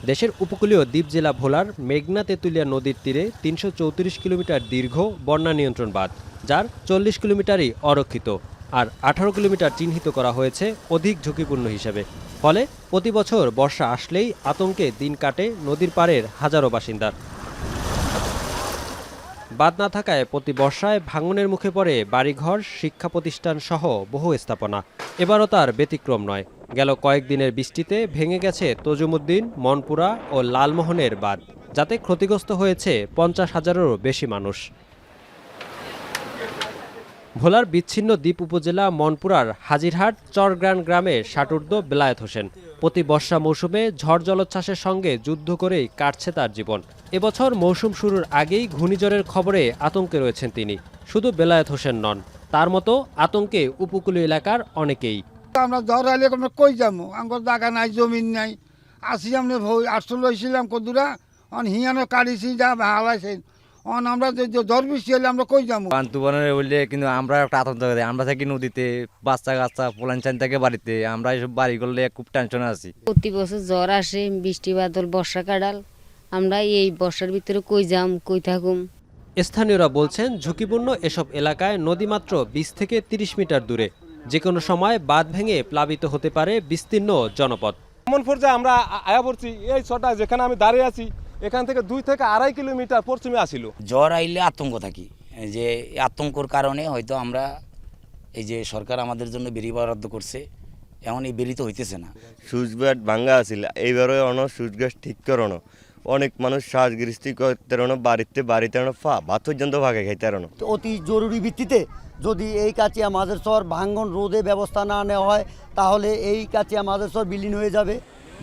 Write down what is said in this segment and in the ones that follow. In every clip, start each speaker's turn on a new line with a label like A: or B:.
A: দেশের উপকূলীয় দ্বীপ জেলা ভোলার মেঘনা তেঁতুলিয়া নদীর তীরে ৩৩৪ কিলোমিটার দীর্ঘ বন্যা নিয়ন্ত্রণ বাঁধ, যার ৪০ কিলোমিটারই অরক্ষিত আর ১৮ কিলোমিটার চিহ্নিত করা হয়েছে অধিক ঝুঁকিপূর্ণ হিসেবে। ফলে প্রতি বছর বর্ষা আসলেই আতঙ্কে দিন কাটে নদীর পাড়ের হাজারো বাসিন্দার। বাঁধ না থাকায় প্রতি বর্ষায় ভাঙনের মুখে পড়ে বাড়িঘর, শিক্ষা প্রতিষ্ঠান সহ বহু স্থাপনা। এবারও তার ব্যতিক্রম নয়। গেল কয়েকদিনের বৃষ্টিতে ভেঙে গেছে তজুমুদ্দিন, মনপুরা ও লালমোহনের বাঁধ, যাতে ক্ষতিগ্রস্ত হয়েছে ৫০,০০০-এরও বেশি মানুষ। ভোলার বিচ্ছিন্ন দ্বীপ উপজেলা মনপুরার হাজিরহাট চরগ্রান গ্রামের ষাটুর্ধ্ব বেলায়েত হোসেন প্রতি বর্ষা মৌসুমে ঝড় জলোচ্ছ্বাসের সঙ্গে যুদ্ধ করেই কাটছে তার জীবন। এবছর মৌসুম শুরুর আগেই ঘূর্ণিঝড়ের খবরে আতঙ্কে রয়েছেন তিনি। শুধু বেলায়েত হোসেন নন, তার মতো আতঙ্কে উপকূলীয় এলাকার অনেকেই।
B: আমরা ঝড় আইলে আমরা কই যাবো, আমার জায়গা নাই, জমিন নাই। আসি আমরা আসল লইছিলাম কদুরা অন হিয়ানো কাটিছি যা হালাইছে। অন আমরা ঝড় বৃষ্টি হলে আমরা কই যাবো।
C: বান্তুবনে বললে কিন্তু আমরা একটা আতঙ্ক করি, আমরা থাকি নদীতে, বাচ্চা কাচ্চা পোলানচান থাকে বাড়িতে, আমরা এইসব বাড়ি করলে খুব টেনশনে আছি।
D: প্রতি বছর জ্বর আসে, বৃষ্টি বাদল, বর্ষা কাটাল, আমরা এই বর্ষার ভিতরে কই যাম, কই থাকুম।
A: স্থানীয়রা বলছেন ঝুঁকিপূর্ণ এসব এলাকায় নদী মাত্র ২০ থেকে ৩০ মিটার দূরে। যে কোনো সময় বাঁধ ভেঙে প্লাবিত হতে পারে বিস্তীর্ণ জনপদ।
E: এমন পর্যায়ে আমরা আয়া পড়ছি, এই ছটা যেখানে আমি দাঁড়িয়ে আছি এখান থেকে 2 থেকে 2.5 কিলোমিটার পশ্চিমে আসিল।
F: জ্বর আইলে আতঙ্ক থাকি, যে আতঙ্কর কারণে হয়তো আমরা এই যে সরকার আমাদের জন্য বেরি বরাদ্দ করছে, এমন এই বেরি তো হইতেছে না।
G: সুইচগেট ভাঙ্গা আছিল, এইবারও সুইচগেট ঠিক করানো, অনেক মানুষ শ্বাসগৃষ্টি করতে বাড়িতে ভাত পর্যন্ত ভাগে খাইতে।
H: অতি জরুরি ভিত্তিতে যদি এই কাচিয়া মাঝেরচর ভাঙ্গন রোধে ব্যবস্থা না নেওয়া হয়, তাহলে এই কাচিয়া মাঝেরচর বিলীন হয়ে যাবে।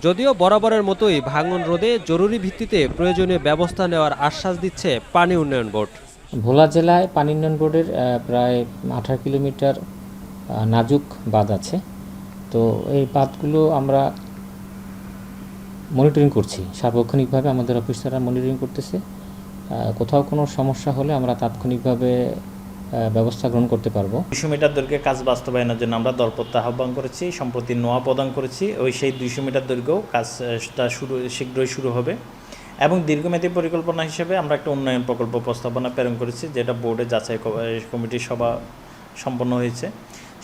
A: যদিও বরাবরের মতোই ভাঙন রোধে জরুরি ভিত্তিতে প্রয়োজনীয় ব্যবস্থা নেওয়ার আশ্বাস দিচ্ছে পানি উন্নয়ন বোর্ড।
I: ভোলা জেলায় পানি উন্নয়ন বোর্ডের প্রায় 18 কিলোমিটার নাজুক বাঁধ আছে। তো এই বাঁধগুলো আমরা মনিটরিং করছি, সার্বক্ষণিকভাবে আমাদের অফিসাররা মনিটরিং করতেছে। কোথাও কোনো সমস্যা হলে আমরা তাৎক্ষণিকভাবে ব্যবস্থা গ্রহণ করতে পারবো।
J: 200 মিটার দৈর্ঘ্যে কাজ বাস্তবায়নের জন্য আমরা দরপত্র আহ্বান করেছি, সম্প্রতি নোয়া প্রদান করেছি। সেই 200 মিটার দৈর্ঘ্য কাজটা শীঘ্রই শুরু হবে। এবং দীর্ঘমেয়াদী পরিকল্পনা হিসেবে আমরা একটা উন্নয়ন প্রকল্প প্রস্তাবনা প্রেরণ করেছি, যেটা বোর্ডে যাচাই কমিটির সভা সম্পন্ন হয়েছে।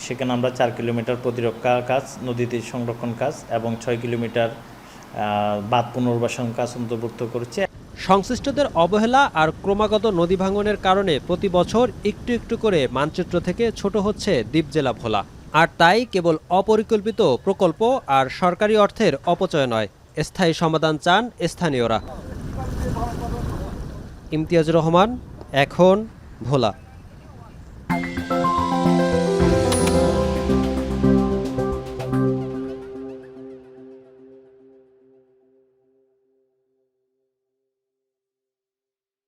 J: সেখানে আমরা 4 কিলোমিটার প্রতিরক্ষা কাজ, নদীতে সংরক্ষণ কাজ এবং 6 কিলোমিটার বাঁধ পুনর্বাসন কাজ অন্তর্ভুক্ত করেছে।
A: সংশ্লিষ্টদের অবহেলা আর ক্রমাগত নদী ভাঙনের কারণে প্রতি বছর একটু একটু করে মানচিত্র থেকে ছোট হচ্ছে দ্বীপ জেলা ভোলা। আর তাই কেবল অপরিকল্পিত প্রকল্প আর সরকারি অর্থের অপচয় নয়, স্থায়ী সমাধান চান স্থানীয়রা। ইমতিয়াজুর রহমান, এখন, ভোলা।